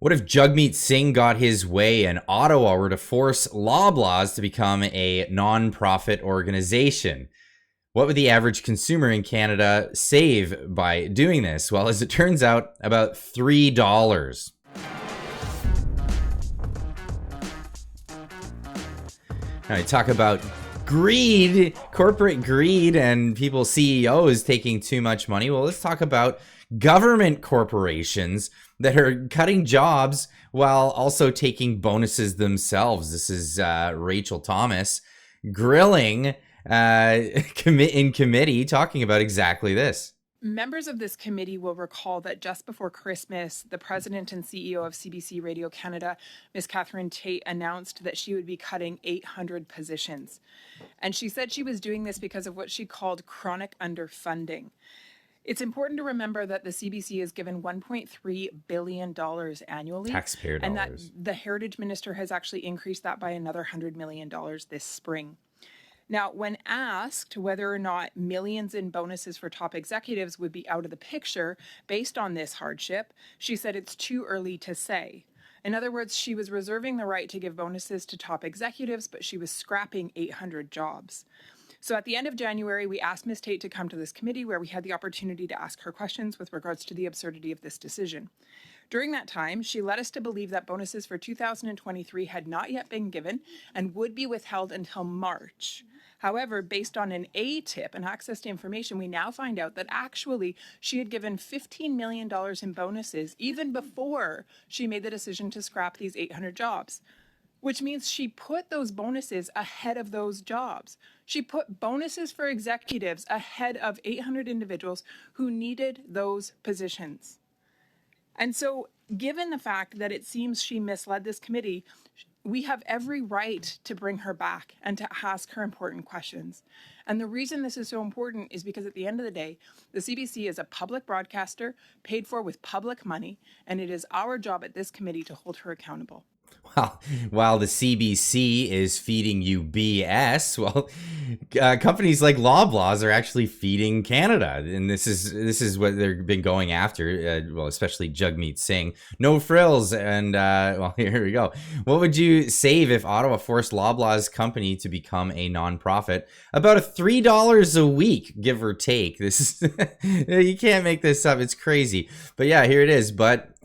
What if Jagmeet Singh got his way and Ottawa were to force Loblaws to become a non-profit organization? What would the average consumer in Canada save by doing this? Well, as it turns out, about $3. Now, I talk about greed, corporate greed, and people, CEOs taking too much money. Well, let's talk about government corporations that are cutting jobs while also taking bonuses themselves. This is Rachel Thomas grilling in committee, talking about exactly this. Members of this committee will recall that just before Christmas, the president and CEO of CBC Radio Canada, Ms. Catherine Tait, announced that she would be cutting 800 positions. And she said she was doing this because of what she called chronic underfunding. It's important to remember that the CBC is given $1.3 billion annually. Taxpayer dollars. And that the Heritage Minister has actually increased that by another $100 million this spring. Now, when asked whether or not millions in bonuses for top executives would be out of the picture based on this hardship, she said it's too early to say. In other words, she was reserving the right to give bonuses to top executives, but she was scrapping 800 jobs. So at the end of January, we asked Ms. Tait to come to this committee where we had the opportunity to ask her questions with regards to the absurdity of this decision. During that time, she led us to believe that bonuses for 2023 had not yet been given and would be withheld until March. However, based on an ATIP and access to information, we now find out that actually she had given $15 million in bonuses even before she made the decision to scrap these 800 jobs, which means she put those bonuses ahead of those jobs. She put bonuses for executives ahead of 800 individuals who needed those positions. And so, given the fact that it seems she misled this committee, we have every right to bring her back and to ask her important questions. And the reason this is so important is because at the end of the day, the CBC is a public broadcaster paid for with public money, and it is our job at this committee to hold her accountable. Well, while the CBC is feeding you BS, well, companies like Loblaws are actually feeding Canada, and this is what they've been going after. Well, especially Jagmeet Singh, no frills, and well, here we go. What would you save if Ottawa forced Loblaws company to become a nonprofit? About $3 a week, give or take. This is you can't make this up. It's crazy, but yeah, here it is. But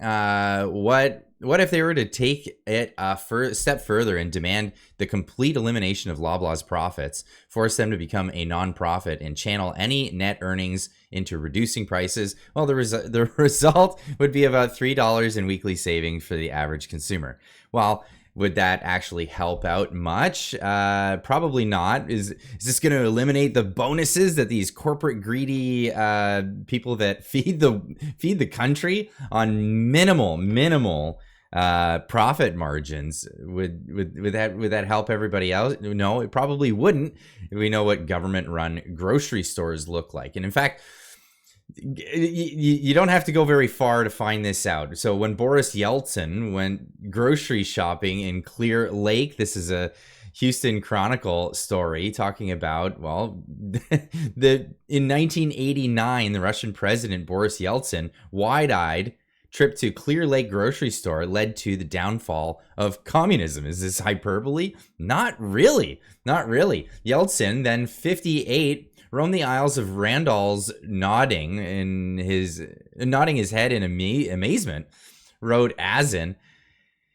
what if they were to take it a step further and demand the complete elimination of Loblaw's profits, force them to become a nonprofit, and channel any net earnings into reducing prices? Well, the result would be about $3 in weekly savings for the average consumer. Well, would that actually help out much? Probably not. Is this going to eliminate the bonuses that these corporate greedy people that feed the country on minimal profit margins? Would that help everybody else? No, it probably wouldn't. We know what government-run grocery stores look like, and in fact, you don't have to go very far to find this out. So when Boris Yeltsin went grocery shopping in Clear Lake, this is a Houston Chronicle story talking about, well, in 1989, the Russian president Boris Yeltsin, wide-eyed, trip to Clear Lake grocery store led to the downfall of communism. Is this hyperbole? Not really. Yeltsin, then 58, roamed the aisles of Randall's nodding his head in amazement, wrote Azin.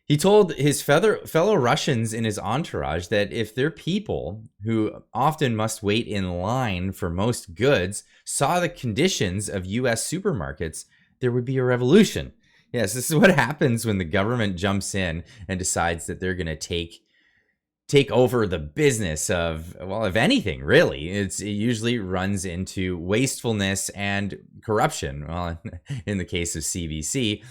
He told his fellow Russians in his entourage that if their people, who often must wait in line for most goods, saw the conditions of U.S. supermarkets, there would be a revolution. Yes, this is what happens when the government jumps in and decides that they're going to take over the business of anything, really. It usually runs into wastefulness and corruption. Well, in the case of CBC,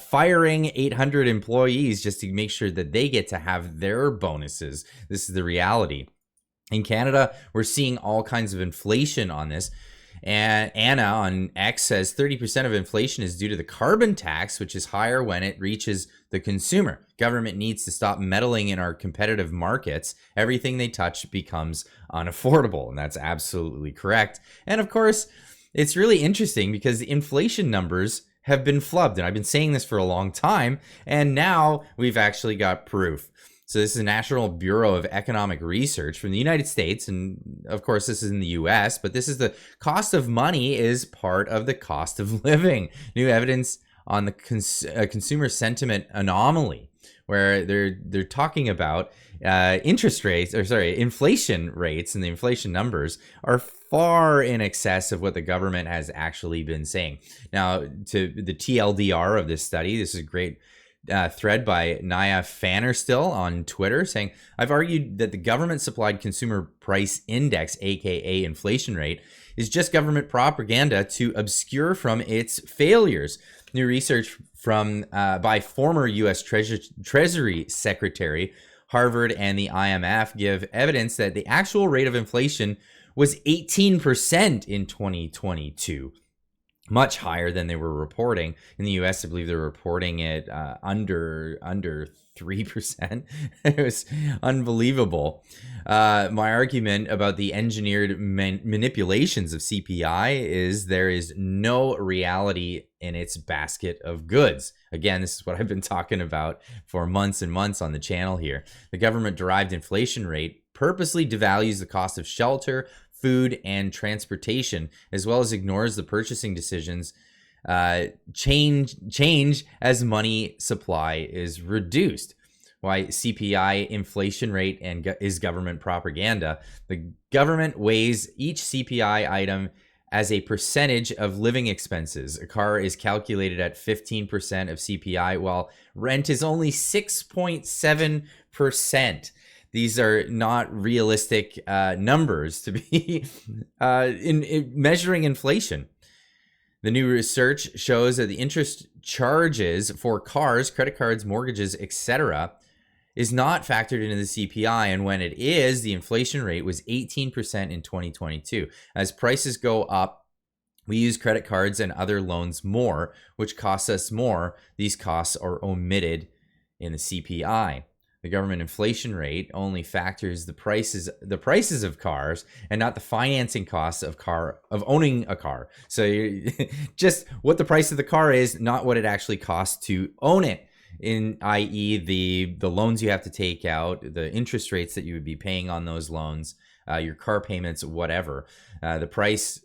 firing 800 employees just to make sure that they get to have their bonuses. This is the reality. In Canada, we're seeing all kinds of inflation on this. And Anna on X says 30% of inflation is due to the carbon tax, which is higher when it reaches the consumer. Government needs to stop meddling in our competitive markets. Everything they touch becomes unaffordable, and that's absolutely correct. And of course, it's really interesting because the inflation numbers have been flubbed. And I've been saying this for a long time, and now we've actually got proof. So this is the National Bureau of Economic Research from the United States. And of course, this is in the US, but this is the cost of money is part of the cost of living. New evidence on the consumer sentiment anomaly, where they're talking about inflation rates, and the inflation numbers are far in excess of what the government has actually been saying. Now, to the TLDR of this study, this is a great thread by Naya Fannerstill on Twitter saying, I've argued that the government supplied consumer price index, aka inflation rate, is just government propaganda to obscure from its failures. New research from by former U.S. Treasury Secretary, Harvard, and the IMF give evidence that the actual rate of inflation was 18% in 2022. Much higher than they were reporting. In the US, I believe they're reporting it under 3%. It was unbelievable. My argument about the engineered manipulations of CPI is there is no reality in its basket of goods. Again, this is what I've been talking about for months and months on the channel here. The government-derived inflation rate purposely devalues the cost of shelter, food, and transportation, as well as ignores the purchasing decisions change as money supply is reduced. Why CPI inflation rate is government propaganda. The government weighs each CPI item as a percentage of living expenses. A car is calculated at 15% of CPI, while rent is only 6.7%. These are not realistic numbers to be in measuring inflation. The new research shows that the interest charges for cars, credit cards, mortgages, etc., is not factored into the CPI, and when it is, the inflation rate was 18% in 2022. As prices go up, we use credit cards and other loans more, which costs us more. These costs are omitted in the CPI. The government inflation rate only factors the prices of cars and not the financing costs of owning a car. So just what the price of the car is, not what it actually costs to own it. i.e. the loans you have to take out, the interest rates that you would be paying on those loans, your car payments, whatever. The price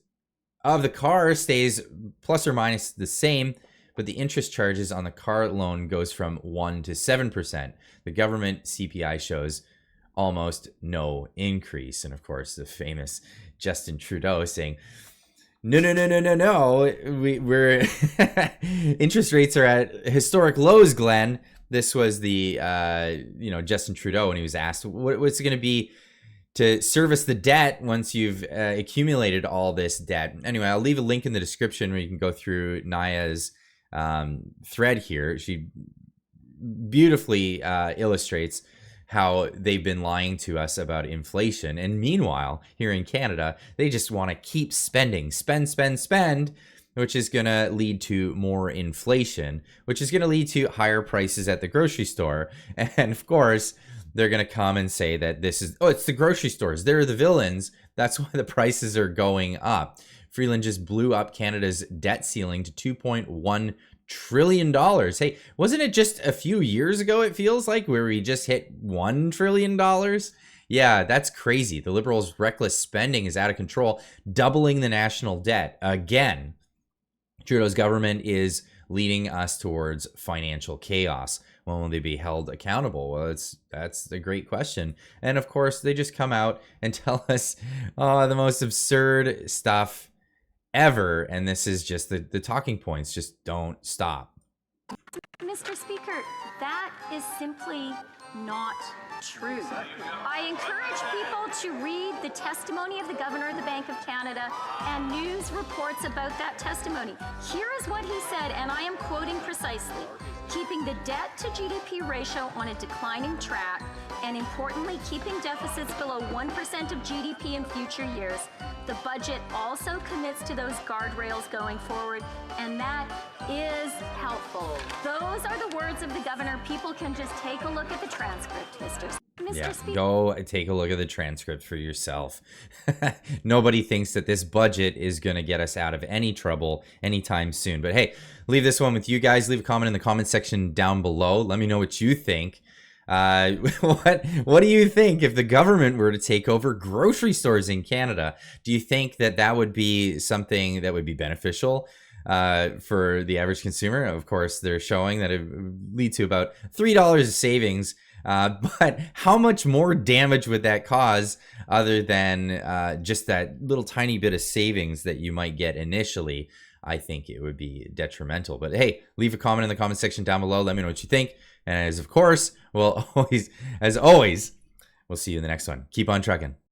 of the car stays plus or minus the same, but the interest charges on the car loan goes from 1 to 7%. The government CPI shows almost no increase. And of course, the famous Justin Trudeau saying, no, we're interest rates are at historic lows, Glenn. This was the, Justin Trudeau when he was asked, what's it going to be to service the debt once you've accumulated all this debt? Anyway, I'll leave a link in the description where you can go through Naya's thread here. She beautifully illustrates how they've been lying to us about inflation. And meanwhile, here in Canada, they just want to keep spending, spend, which is going to lead to more inflation, which is going to lead to higher prices at the grocery store. And of course, they're going to come and say that it's the grocery stores. They're the villains. That's why the prices are going up. Freeland just blew up Canada's debt ceiling to $2.1 trillion. Hey, wasn't it just a few years ago, it feels like, where we just hit $1 trillion? Yeah, that's crazy. The Liberals' reckless spending is out of control, doubling the national debt. Again, Trudeau's government is leading us towards financial chaos. When will they be held accountable? Well, that's a great question. And of course, they just come out and tell us the most absurd stuff ever. And this is just the talking points just don't stop. Mr. Speaker, that is simply not true. I encourage people to read the testimony of the Governor of the Bank of Canada and news reports about that testimony. Here is what he said, and I am quoting precisely: keeping the debt to GDP ratio on a declining track, and importantly, keeping deficits below 1% of GDP in future years. The budget also commits to those guardrails going forward, and that is helpful. Those are the words of the governor. People can just take a look at the transcript, Mr. Mr. Yeah, Speaker. go take a look at the transcript for yourself. Nobody thinks that this budget is going to get us out of any trouble anytime soon. But hey, leave this one with you guys. Leave a comment in the comment section down below. Let me know what you think. What do you think if the government were to take over grocery stores in Canada? Do you think that that would be something that would be beneficial for the average consumer? Of course, they're showing that it would lead to about $3 of savings. But how much more damage would that cause other than just that little tiny bit of savings that you might get initially? I think it would be detrimental. But hey, leave a comment in the comment section down below. Let me know what you think. And as of course, we'll always, as always, we'll see you in the next one. Keep on trucking.